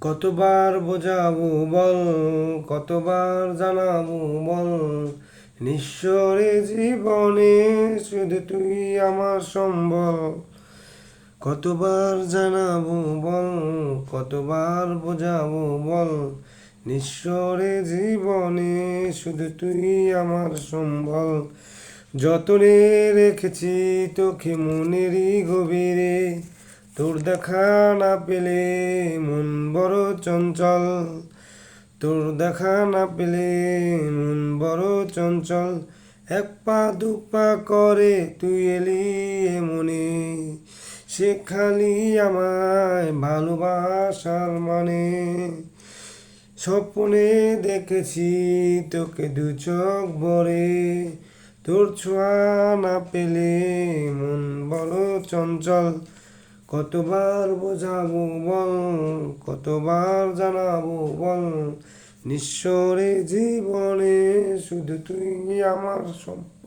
কতবার বোঝাবো বল, কতবার জানাবো বল, নিঃস্বরে জীবনে শুধু তুই আমার সম্বল। কতবার জানাবো বল, কতবার বোঝাবো বল, নিঃস্বরে জীবনে শুধু তুই আমার সম্বল। যতনে রেখেছি তোকে মনেরই গভীরে, তোর দেখা না পেলে মন বড় চঞ্চল। তোর দেখা না পেলে মন বড় চঞ্চল। এক পা দু পা করে তুই এলি এ মনে, সে খালি আমায় ভালোবাসার মানে। স্বপ্নে দেখেছি তোকে দু চোখ ভরে, তোর ছোঁয়া না পেলে মন বড় চঞ্চল। কতবার বোঝাবো বল, কতবার জানাবো বল, নিঃস্বরে জীবনে শুধু তুই আমার সব।